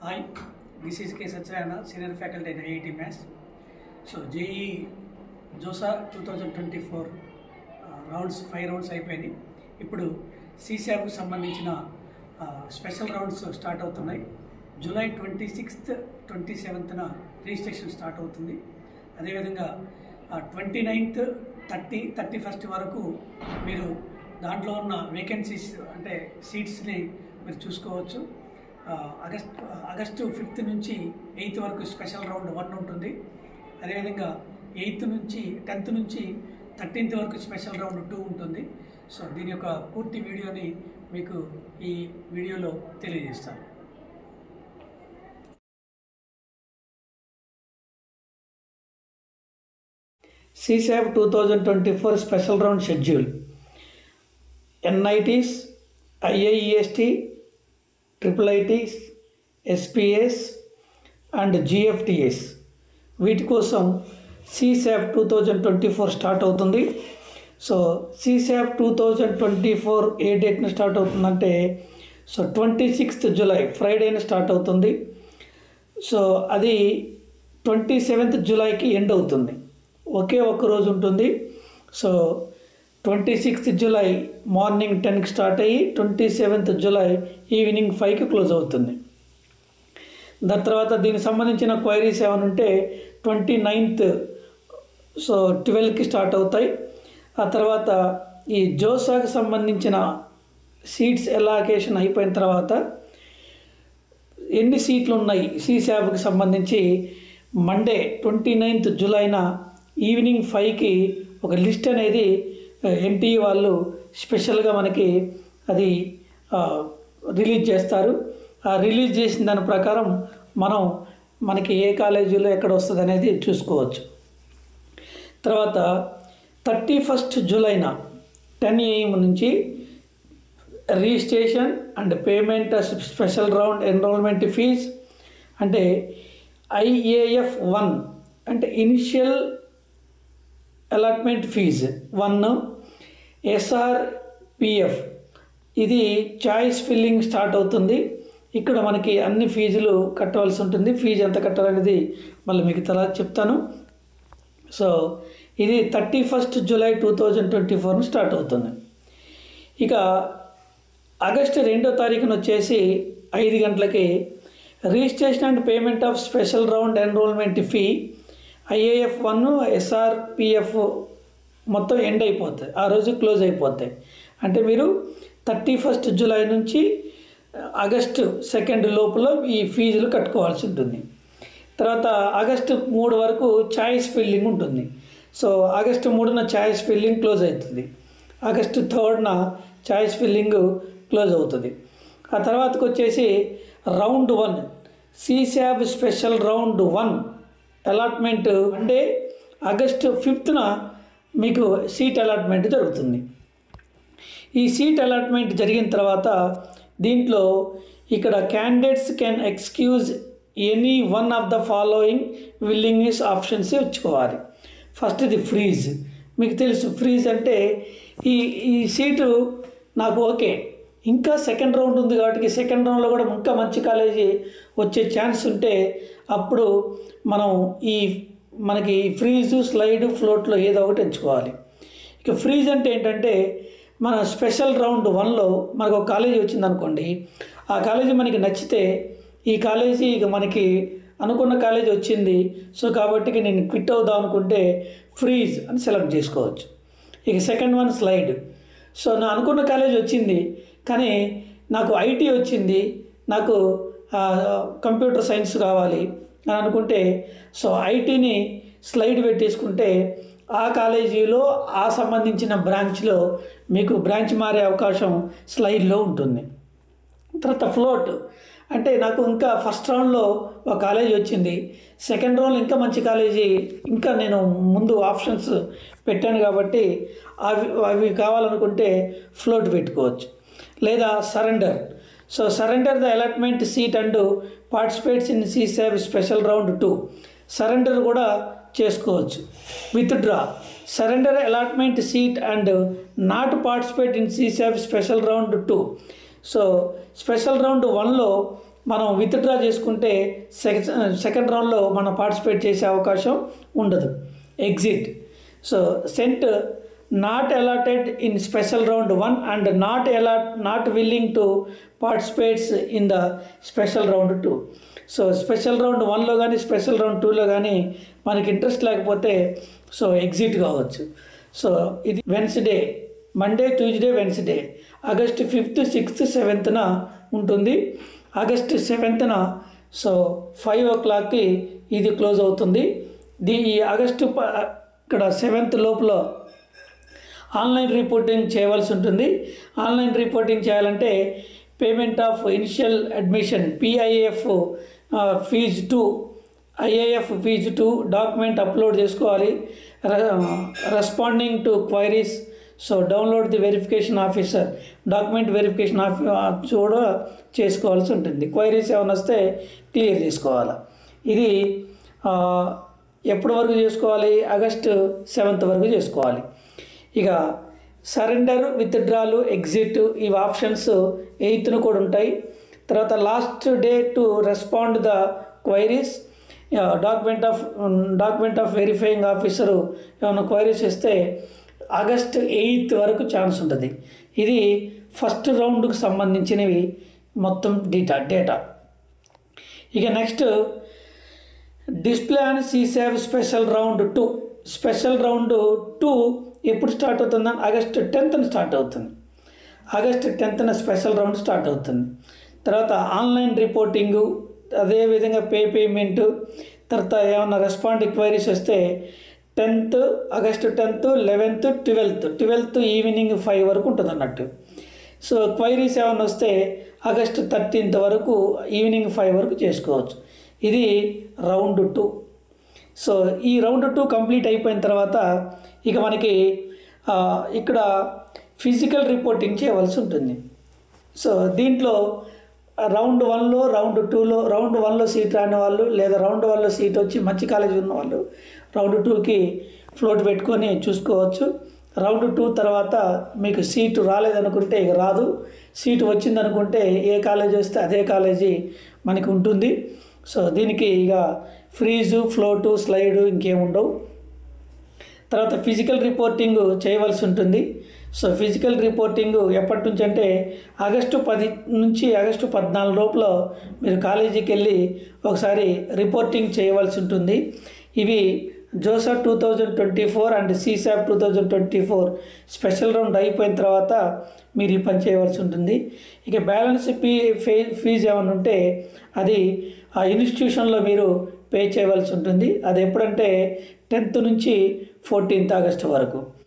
Hi, this is K. Satyayana, Senior Faculty in IIT Maths. So, JEE JOSA 2024 rounds 5 rounds అయిపోయినాయి. ఇప్పుడు CSAB కు సంబంధించిన special rounds start అవుతున్నాయి. July 26th 27th registration start అవుతుంది. అదేవిధంగా 29th 31st వరకు మీరు దాంట్లో ఉన్న వేకెన్సీస్ అంటే సీట్స్ని మీరు చూసుకోవచ్చు. ఆగస్టు 5th నుంచి 8th వరకు స్పెషల్ రౌండ్ 1 ఉంటుంది. అదేవిధంగా 8th నుంచి 10th నుంచి 13th వరకు స్పెషల్ రౌండ్ 2 ఉంటుంది. సో దీని యొక్క పూర్తి వీడియోని మీకు ఈ వీడియోలో తెలియజేస్తాను. CSAB 2024 special round schedule. NITs, IIEST, IIITs, SPS and GFTS వీటి కోసం CSAB 2024 స్టార్ట్ అవుతుంది. సో CSAB 2024 ఏ డేట్ని స్టార్ట్ అవుతుందంటే 26th జూలై ఫ్రైడేని స్టార్ట్ అవుతుంది. సో అది 27th జూలైకి ఎండ్ అవుతుంది. ఒకే ఒక్క రోజు ఉంటుంది. సో 26th జూలై మార్నింగ్ 10కి స్టార్ట్ అయ్యి 27th జూలై ఈవినింగ్ 5కి క్లోజ్ అవుతుంది. దాని తర్వాత దీనికి సంబంధించిన క్వైరీస్ ఏమైనా ఉంటే 29th 12కి స్టార్ట్ అవుతాయి. ఆ తర్వాత ఈ జోసాకి సంబంధించిన సీట్స్ ఎలాకేషన్ అయిపోయిన తర్వాత ఎన్ని సీట్లు ఉన్నాయి CSABకి సంబంధించి మండే 29th జూలైన ఈవినింగ్ 5కి ఒక లిస్ట్ అనేది NTE వాళ్ళు స్పెషల్గా మనకి అది రిలీజ్ చేస్తారు. ఆ రిలీజ్ చేసిన దాని ప్రకారం మనకి ఏ కాలేజీలో ఎక్కడ వస్తుంది అనేది చూసుకోవచ్చు. తర్వాత 31st జూలైన 10 AM నుంచి registration and payment special round enrolment fee అంటే IAF 1 అంటే ఇనిషియల్ అలాట్మెంట్ ఫీజ్ 1, SRPF ఇది చాయిస్ ఫిల్లింగ్ స్టార్ట్ అవుతుంది. ఇక్కడ మనకి అన్ని ఫీజులు కట్టవలసి ఉంటుంది. ఫీజు ఎంత కట్టాలనేది మళ్ళీ మీకు తర్వాత చెప్తాను. సో ఇది 31st జూలై 2024 స్టార్ట్ అవుతుంది. ఇక ఆగస్టు 2వ తారీఖున వచ్చేసి 5 గంటలకి registration and payment of special round enrolment fee IAF 1, SRPF మొత్తం ఎండ్ అయిపోతాయి. ఆ రోజు క్లోజ్ అయిపోతాయి. అంటే మీరు 31st జూలై నుంచి ఆగస్టు 2 లోపల ఈ ఫీజులు కట్టుకోవాల్సి ఉంటుంది. తర్వాత ఆగస్టు 3 వరకు చాయిస్ ఫిల్లింగ్ ఉంటుంది. సో ఆగస్టు 3న చాయిస్ ఫిల్లింగ్ క్లోజ్ అవుతుంది. ఆగస్టు 3న చాయిస్ ఫిల్లింగ్ క్లోజ్ అవుతుంది. ఆ తర్వాతకు వచ్చేసి round 1 CSAB special round 1 allotment అంటే ఆగస్టు 5న మీకు సీట్ అలాట్మెంట్ జరుగుతుంది. ఈ సీట్ అలాట్మెంట్ జరిగిన తర్వాత దీంట్లో ఇక్కడ candidates can excuse any one of the following willingness options ఇచ్చుకోవాలి. ఫస్ట్ ఇది ఫ్రీజ్. మీకు తెలుసు ఫ్రీజ్ అంటే ఈ సీటు నాకు ఓకే, ఇంకా సెకండ్ రౌండ్ ఉంది కాబట్టి సెకండ్ రౌండ్లో కూడా ఇంకా మంచి కాలేజీ వచ్చే ఛాన్స్ ఉంటే అప్పుడు మనకి ఫ్రీజు స్లైడ్ ఫ్లోట్లో ఏదో ఒకటి ఎంచుకోవాలి. ఇక ఫ్రీజ్ అంటే ఏంటంటే మన స్పెషల్ రౌండ్ 1లో మనకు ఒక కాలేజీ వచ్చిందనుకోండి, ఆ కాలేజీ మనకి నచ్చితే ఈ కాలేజీ ఇక మనకి అనుకున్న కాలేజీ వచ్చింది, సో కాబట్టి నేను క్విట్ అవుదాం అనుకుంటే ఫ్రీజ్ అని సెలెక్ట్ చేసుకోవచ్చు. ఇక సెకండ్ వన్ స్లైడ్. సో నా అనుకున్న కాలేజీ వచ్చింది కానీ నాకు IT వచ్చింది, నాకు కంప్యూటర్ సైన్స్ కావాలి అని అనుకుంటే సో ITని స్లైడ్ పెట్టేసుకుంటే ఆ కాలేజీలో ఆ సంబంధించిన బ్రాంచ్లో మీకు బ్రాంచ్ మారే అవకాశం స్లైడ్లో ఉంటుంది. తర్వాత ఫ్లోట్ అంటే నాకు ఇంకా ఫస్ట్ రౌండ్లో ఒక కాలేజీ వచ్చింది, సెకండ్ రౌండ్లో ఇంకా మంచి కాలేజీ ఇంకా నేను ముందు ఆప్షన్స్ పెట్టాను కాబట్టి అవి కావాలనుకుంటే ఫ్లోట్ పెట్టుకోవచ్చు. లేదా surrender. So surrender the allotment seat and participates in CSAB special round 2 surrender కూడా చేసుకోవచ్చు. Withdraw surrender allotment seat and not participate in CSAB special round 2. So special round 1లో మనం విత్డ్రా చేసుకుంటే సెకండ్ రౌండ్లో మనం పార్టిసిపేట్ చేసే అవకాశం ఉండదు. Exit. So sent not allotted in special round 1 and not willing to participates in the special round 2. So special round 1లో కానీ స్పెషల్ రౌండ్ 2లో కానీ మనకి ఇంట్రెస్ట్ లేకపోతే సో ఎగ్జిట్ కావచ్చు. సో ఇది Wednesday, Monday, Tuesday, Wednesday August 5th, 6th, 7th ఉంటుంది. August 7th so 5 o'clockకి ఇది క్లోజ్ అవుతుంది. ఈ ఆగస్టు ఇక్కడ 7th లోపల ఆన్లైన్ రిపోర్టింగ్ చేయవలసి ఉంటుంది. ఆన్లైన్ రిపోర్టింగ్ చేయాలంటే payment of initial admission PIF fee 2 IAF fee 2 document upload చేసుకోవాలి. Responding to queries. So download the verification officer document verification కూడా చేసుకోవాల్సి ఉంటుంది. క్వైరీస్ ఏమైనా వస్తే క్లియర్ చేసుకోవాలి. ఇది ఎప్పటి వరకు చేసుకోవాలి? ఆగస్టు 7th వరకు చేసుకోవాలి. ఇక సరెండర్, విత్డ్రాలు, ఎగ్జిట్ ఇవి ఆప్షన్స్ 8th కూడా ఉంటాయి. తర్వాత last day to respond the queries. Document of verifying officer ఏమైనా క్వైరీస్ ఇస్తే ఆగస్ట్ 8th వరకు ఛాన్స్ ఉంటుంది. ఇది ఫస్ట్ రౌండ్కి సంబంధించినవి మొత్తం డేటా. ఇక next display and CSAB special round 2. Special round 2 ఎప్పుడు స్టార్ట్ అవుతుందని ఆగస్ట్ 10th స్టార్ట్ అవుతుంది. August 10th special round start అవుతుంది. తర్వాత ఆన్లైన్ రిపోర్టింగు, అదేవిధంగా పేమెంటు, తర్వాత ఏమైనా రెస్పాండ్ క్వైరీస్ వస్తే August 10th, 11th, 12th evening 5 వరకు ఉంటుంది అన్నట్టు. సో క్వైరీస్ ఏమైనా వస్తే ఆగస్టు 13th వరకు ఈవినింగ్ 5 వరకు చేసుకోవచ్చు. ఇది రౌండ్ 2. సో ఈ రౌండ్ 2 కంప్లీట్ అయిపోయిన తర్వాత ఇక మనకి ఇక్కడ ఫిజికల్ రిపోర్టింగ్ చేయవలసి ఉంటుంది. సో దీంట్లో రౌండ్ 1లో, రౌండ్ 2లో, రౌండ్ 1లో సీట్ రాని వాళ్ళు లేదా రౌండ్ 1లో సీట్ వచ్చి మంచి కాలేజీ ఉన్న వాళ్ళు రౌండ్ 2కి ఫ్లోట్ పెట్టుకొని చూసుకోవచ్చు. రౌండ్ 2 తర్వాత మీకు సీటు రాలేదనుకుంటే ఇక రాదు, సీటు వచ్చిందనుకుంటే ఏ కాలేజీ వస్తే అదే కాలేజీ మనకి ఉంటుంది. సో దీనికి ఇక ఫ్రీజు, ఫ్లోటు, స్లైడు ఇంకేముండవు. తర్వాత ఫిజికల్ రిపోర్టింగ్ చేయవలసి ఉంటుంది. సో ఫిజికల్ రిపోర్టింగ్ ఎప్పటి నుంచి అంటే ఆగస్టు 10 నుంచి ఆగస్టు 14 లోపల మీరు కాలేజీకి వెళ్ళి ఒకసారి రిపోర్టింగ్ చేయవలసి ఉంటుంది. ఇవి జోసా 2024 అండ్ సీసాప్ 2024 స్పెషల్ రౌండ్ అయిపోయిన తర్వాత మీరు ఈ పని చేయవలసి ఉంటుంది. ఇక బ్యాలెన్స్ ఫీజు ఏమైనా ఉంటే అది ఆ ఇన్స్టిట్యూషన్లో మీరు పే చేయవలసి ఉంటుంది. అది ఎప్పుడంటే 10th నుంచి 14th ఆగస్టు వరకు.